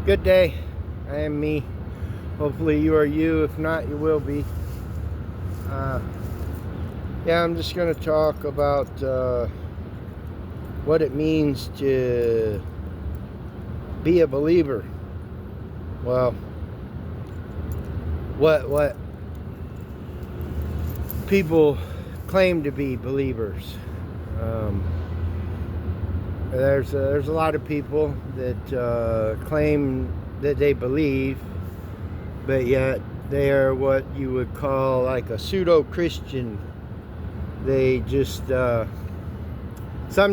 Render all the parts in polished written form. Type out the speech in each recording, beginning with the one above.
Good day. I am me. Hopefully you are you. If not, you will be. Yeah, I'm just going to talk about what it means to be a believer. Well, what people claim to be believers. There's a lot of people that claim that they believe, but yet they are what you would call like a pseudo-Christian. They just some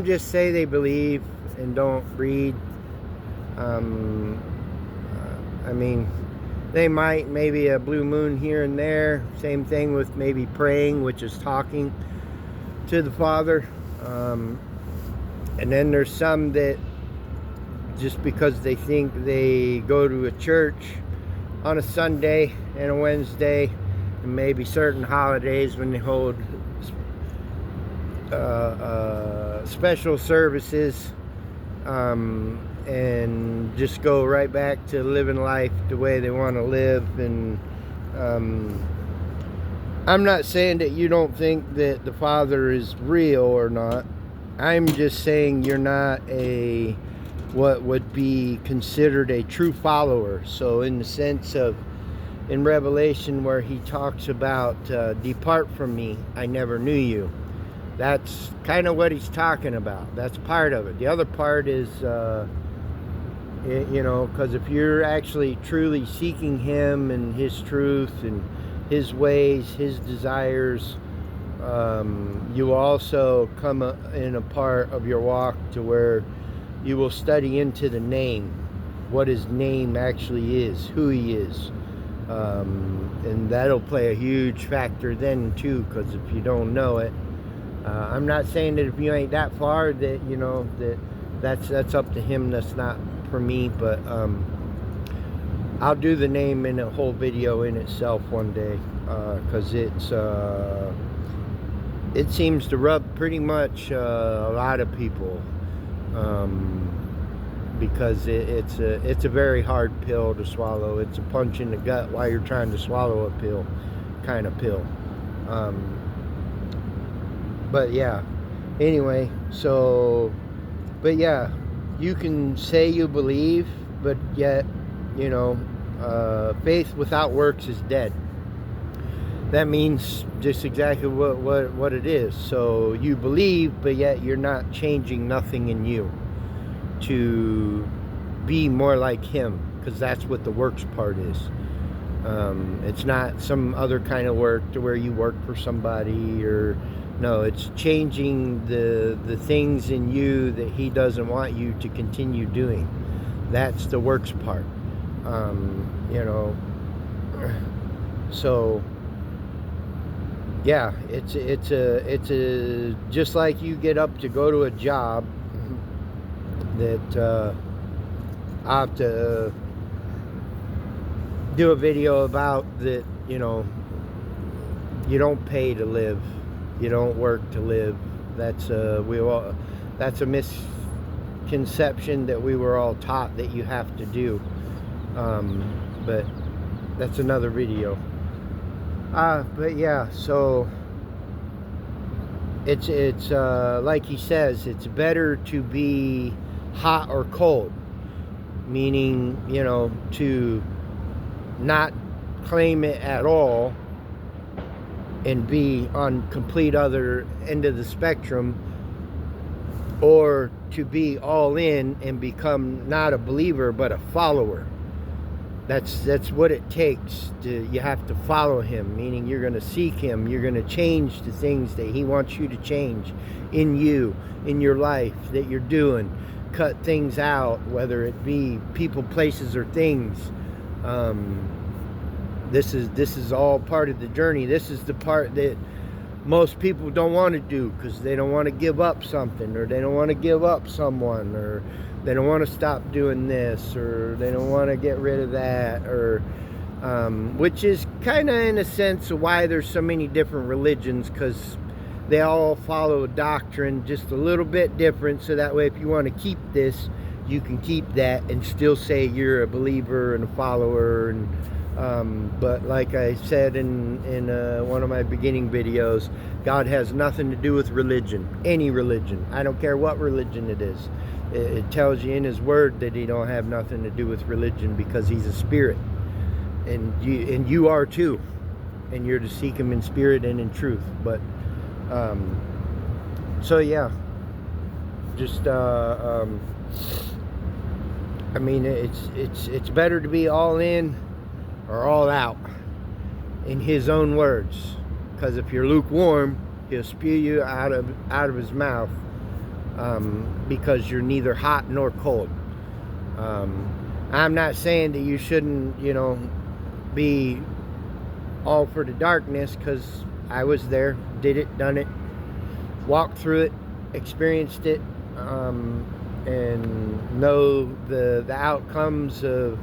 just say they believe and don't read. I mean, they might maybe a blue moon here and there. Same thing with maybe praying, which is talking to the Father. And then there's some that just because they think they go to a church on a Sunday and a Wednesday and maybe certain holidays when they hold special services, and just go right back to living life the way they want to live. And I'm not saying that you don't think that the Father is real or not. I'm just saying you're not a what would be considered a true follower. So in the sense of in Revelation where he talks about depart from me, I never knew you. That's kind of what he's talking about. That's part of it. The other part is because if you're actually truly seeking him and his truth and his ways, his desires, you also come in a part of your walk to where you will study into the name, what his name actually is, who he is, and that'll play a huge factor then too, because if you don't know it, I'm not saying that if you ain't that far that that's up to him. That's not for me, but I'll do the name in a whole video in itself one day, because it seems to rub pretty much a lot of people, because it's a very hard pill to swallow. It's a punch in the gut while you're trying to swallow a pill, kind of pill. But yeah, anyway, but yeah, you can say you believe, but yet, faith without works is dead. That means just exactly what it is. So you believe, but yet you're not changing nothing in you to be more like him, because that's what the works part is. It's not some other kind of work to where you work for somebody, or no, it's changing the things in you that he doesn't want you to continue doing. That's the works part. So yeah, it's a just like you get up to go to a job that I have to do a video about, that you don't pay to live, you don't work to live. That's that's a misconception that we were all taught that you have to do, but that's another video. But yeah, so it's like he says, it's better to be hot or cold, meaning to not claim it at all and be on complete other end of the spectrum, or to be all in and become not a believer but a follower. That's what it takes. You have to follow him, meaning you're going to seek him. You're going to change the things that he wants you to change in you, in your life that you're doing. Cut things out, whether it be people, places, or things. This is all part of the journey. This is the part that most people don't want to do, because they don't want to give up something, or they don't want to give up someone, or they don't want to stop doing this, or they don't want to get rid of that, or which is kind of in a sense why there's so many different religions, because they all follow a doctrine just a little bit different, so that way if you want to keep this, you can keep that and still say you're a believer and a follower. And but like I said in one of my beginning videos, God has nothing to do with religion, any religion. I don't care what religion it is. It tells you in His Word that He don't have nothing to do with religion, because He's a spirit, and you are too, and you're to seek Him in spirit and in truth. But so yeah, just I mean, it's better to be all in or all out, in His own words, because if you're lukewarm, He'll spew you out of His mouth, because you're neither hot nor cold. I'm not saying that you shouldn't, be all for the darkness, because I was there, did it, done it, walked through it, experienced it, and know the outcomes of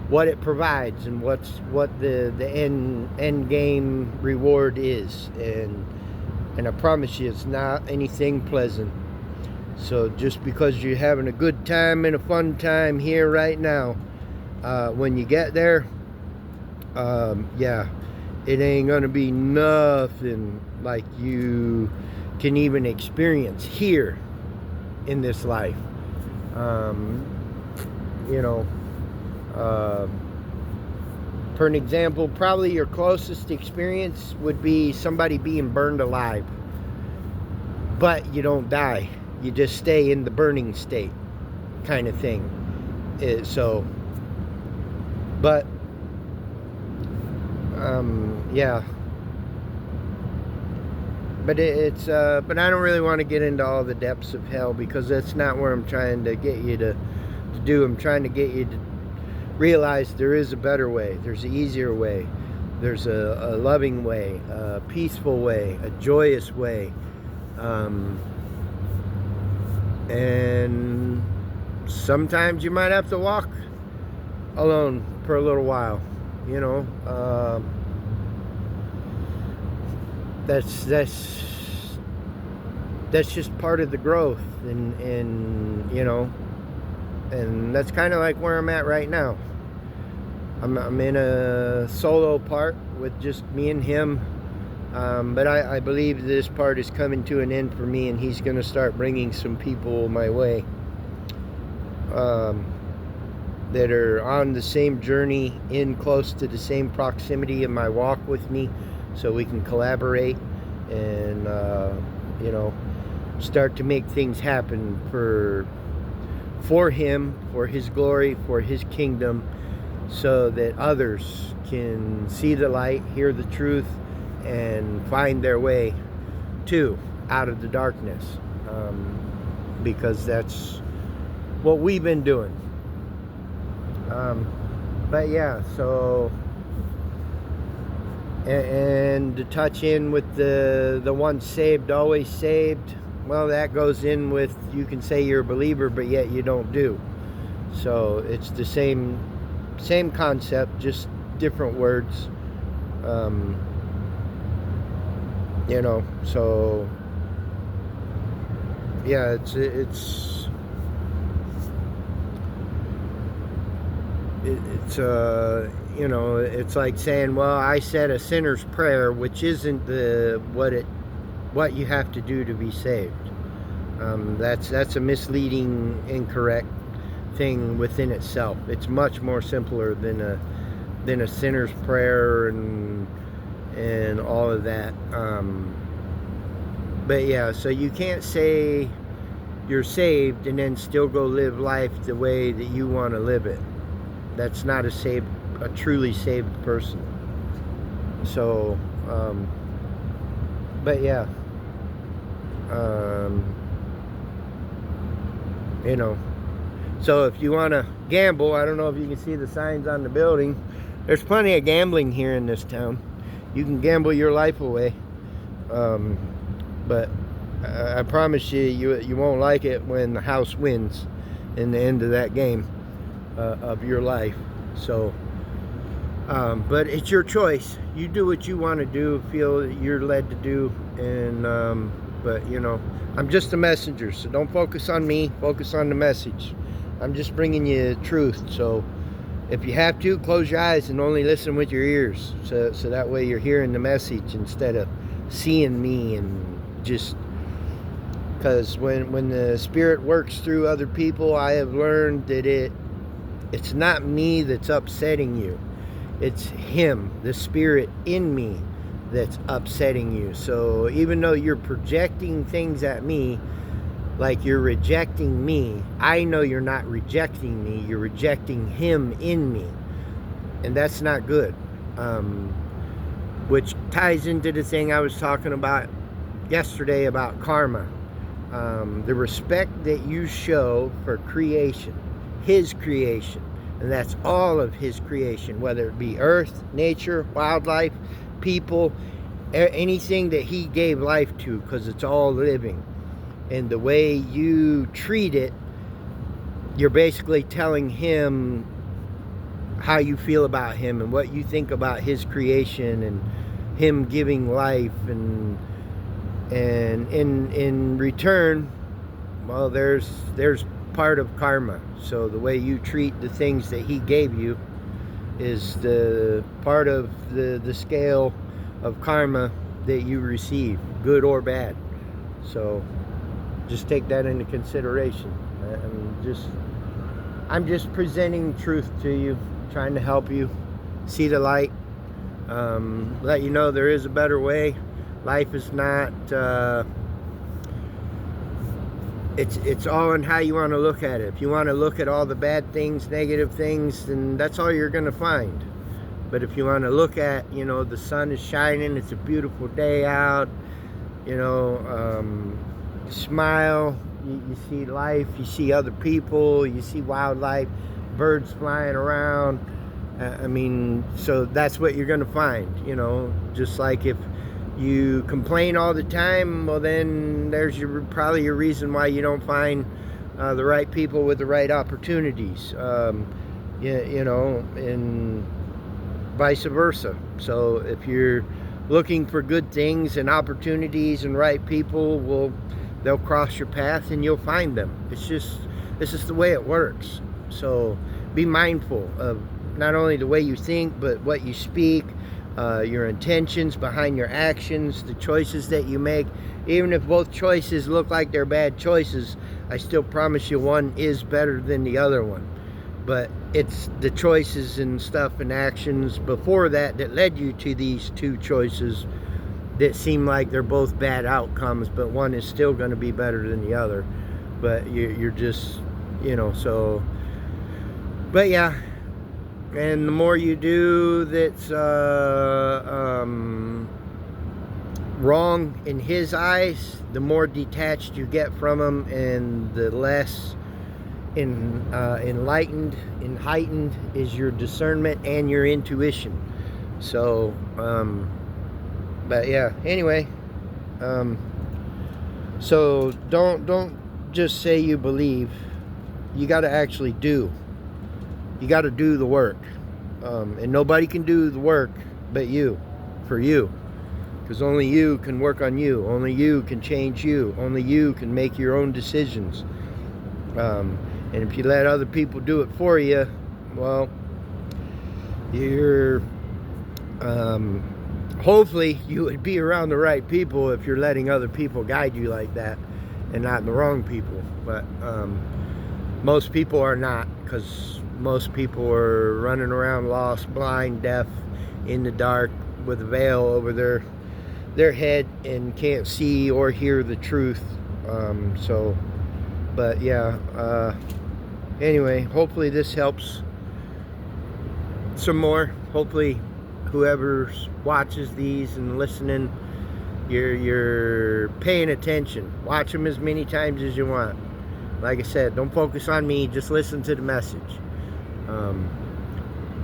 what it provides, and what the end game reward is, and I promise you, it's not anything pleasant. So just because you're having a good time and a fun time here right now, when you get there, yeah, it ain't gonna be nothing like you can even experience here in this life. For an example, probably your closest experience would be somebody being burned alive, but you don't die. You just stay in the burning state, kind of thing. But yeah. But but I don't really want to get into all the depths of hell, because that's not where I'm trying to get you to do. I'm trying to get you to realize there is a better way. There's an easier way. There's a loving way, a peaceful way, a joyous way. And sometimes you might have to walk alone for a little while, that's just part of the growth, and that's kind of like where I'm at right now. I'm in a solo part with just me and Him, but I believe this part is coming to an end for me, and He's going to start bringing some people my way, that are on the same journey, in close to the same proximity in my walk with me, so we can collaborate and start to make things happen for Him, for His glory, for His kingdom, so that others can see the light, hear the truth, and find their way too out of the darkness, because that's what we've been doing. But yeah, so and to touch in with the once saved, always saved, well, that goes in with, you can say you're a believer, but yet you don't do. So it's the same concept, just different words. So yeah, it's like saying, well, I said a sinner's prayer, which isn't what you have to do to be saved. That's a misleading, incorrect thing within itself. It's much more simpler than a sinner's prayer and all of that. But yeah, so you can't say you're saved and then still go live life the way that you want to live it. That's not a truly saved person. So, but yeah, so if you want to gamble, I don't know if you can see the signs on the building. There's plenty of gambling here in this town. You can gamble your life away, but I promise you won't like it when the house wins in the end of that game of your life. So, but it's your choice. You do what you want to do, feel that you're led to do, and but I'm just a messenger, so don't focus on me, focus on the message. I'm just bringing you truth. So if you have to, close your eyes and only listen with your ears. So that way you're hearing the message instead of seeing me. And just because when the Spirit works through other people, I have learned that it's not me that's upsetting you. It's Him, the Spirit in me, that's upsetting you. So even though you're projecting things at me, like you're rejecting me, I know you're not rejecting me. You're rejecting Him in me. And that's not good. Which ties into the thing I was talking about yesterday about karma. The respect that you show for creation, His creation. And that's all of His creation, whether it be earth, nature, wildlife, people, anything that He gave life to, because it's all living. And the way you treat it, you're basically telling Him how you feel about Him and what you think about His creation and Him giving life. And in return, well, there's part of karma. So the way you treat the things that He gave you is the part of the scale of karma that you receive, good or bad. So just take that into consideration. I'm just presenting truth to you, trying to help you see the light, let you know there is a better way. Life is not, it's all in how you want to look at it. If you want to look at all the bad things, negative things, then that's all you're going to find. But if you want to look at, the sun is shining, it's a beautiful day out, smile, you see life, you see other people, you see wildlife, birds flying around. So that's what you're going to find, just like if you complain all the time, well, then there's probably your reason why you don't find the right people with the right opportunities, and vice versa. So if you're looking for good things and opportunities and right people, well, they'll cross your path and you'll find them. This is the way it works. So be mindful of not only the way you think, but what you speak, your intentions behind your actions, the choices that you make. Even if both choices look like they're bad choices, I still promise you one is better than the other one. But it's the choices and stuff and actions before that led you to these two choices that seem like they're both bad outcomes, but one is still going to be better than the other. But you're just, so, but yeah. And the more you do that's wrong in His eyes, the more detached you get from Him, and the less enlightened and heightened is your discernment and your intuition. So, but yeah, anyway, so don't just say you believe. You got to actually do. You got to do the work, and nobody can do the work but you, for you, because only you can work on you. Only you can change you. Only you can make your own decisions. And if you let other people do it for you, well, you're hopefully you would be around the right people if you're letting other people guide you like that, and not the wrong people. But most people are not, because most people are running around lost, blind, deaf, in the dark with a veil over their head and can't see or hear the truth. But yeah, anyway, hopefully this helps some more. Hopefully whoever watches these and listening, you're paying attention. Watch them as many times as you want. Like I said, don't focus on me, just listen to the message.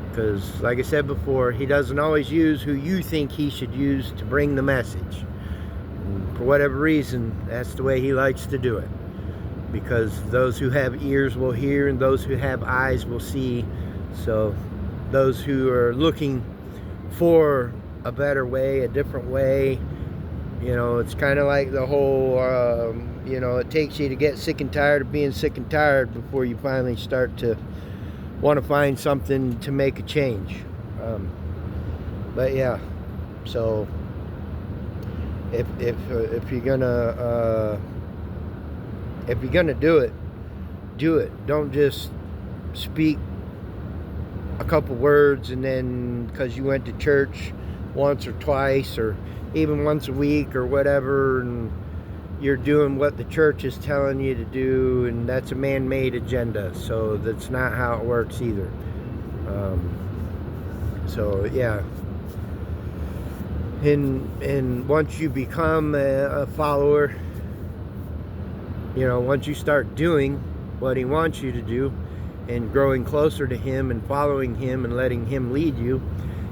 Because like I said before, He doesn't always use who you think He should use to bring the message. And for whatever reason, that's the way He likes to do it. Because those who have ears will hear, and those who have eyes will see. So those who are looking for a better way, a different way, it's kind of like the whole you know, it takes you to get sick and tired of being sick and tired before you finally start to want to find something to make a change. But yeah, so if you're gonna do it, do it. Don't just speak a couple words and then because you went to church once or twice or even once a week or whatever, and you're doing what the church is telling you to do, and that's a man-made agenda. So that's not how it works either. So yeah, and once you become a follower, you know, once you start doing what he wants you to do and growing closer to him and following him and letting him lead you,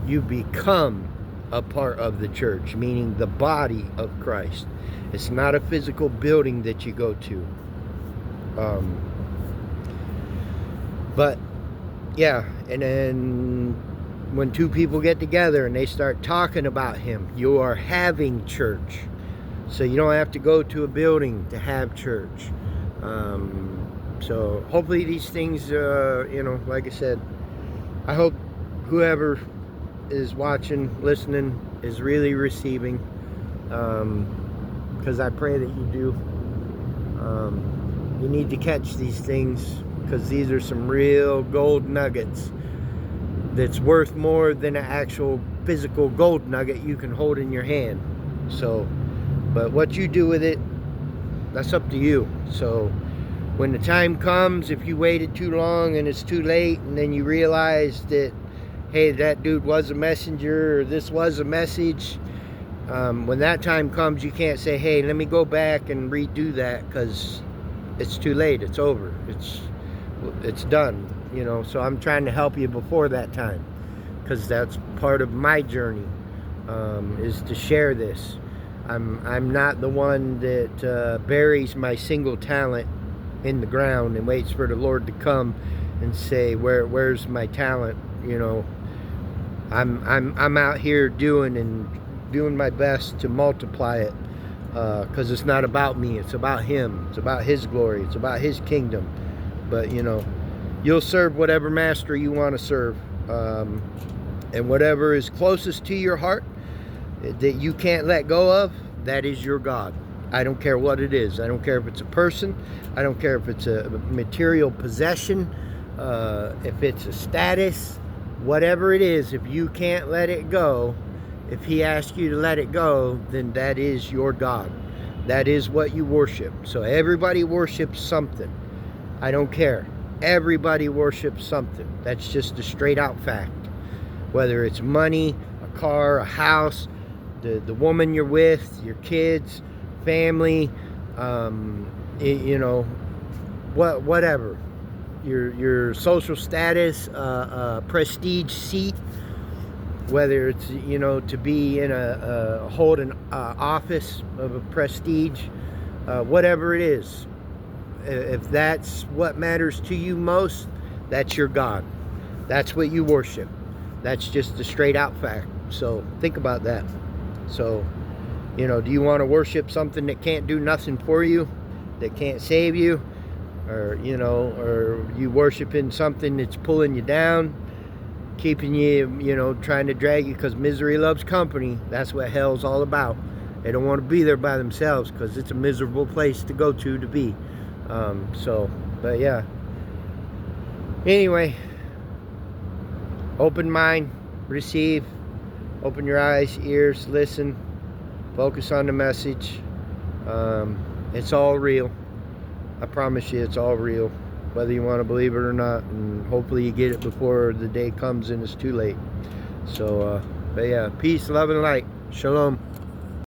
you become a part of the church, meaning the body of Christ. It's not a physical building that you go to. But yeah, and then when two people get together and they start talking about him, you are having church. So you don't have to go to a building to have church. So hopefully these things, you know, like I said, I hope whoever is watching, listening, is really receiving, because I pray that you do. You need to catch these things, because these are some real gold nuggets that's worth more than an actual physical gold nugget you can hold in your hand. So, but what you do with it, that's up to you. So when the time comes, if you waited too long and it's too late, and then you realize that, hey, that dude was a messenger, or this was a message, when that time comes, you can't say, hey, let me go back and redo that, because it's too late. It's over. It's done, you know. So I'm trying to help you before that time, because that's part of my journey, is to share this. I'm not the one that buries my single talent in the ground and waits for the Lord to come and say, where's my talent? You know, I'm out here doing my best to multiply it, because it's not about me, it's about him, it's about his glory, it's about his kingdom. But you know, you'll serve whatever master you want to serve, and whatever is closest to your heart that you can't let go of, that is your God. I don't care what it is. I don't care if it's a person, I don't care if it's a material possession, if it's a status, whatever it is. If you can't let it go, if he asks you to let it go, then that is your God. That is what you worship. So everybody worships something. I don't care. Everybody worships something. That's just a straight out fact. Whether it's money, a car, a house, the woman you're with, your kids, family, you know, whatever. Your social status, prestige seat, whether it's, you know, to be in hold an office of a prestige, whatever it is. If that's what matters to you most, that's your God. That's what you worship. That's just a straight out fact. So think about that. So, you know, do you want to worship something that can't do nothing for you, that can't save you? Or, you know, or you worshiping something that's pulling you down, keeping you, you know, trying to drag you, because misery loves company. That's what hell's all about. They don't want to be there by themselves, because it's a miserable place to go to be. So, but yeah. Anyway, open mind, receive, open your eyes, ears, listen, focus on the message. It's all real. I promise you, it's all real, whether you want to believe it or not, and hopefully you get it before the day comes and it's too late. So, but yeah, peace, love, and light. Shalom.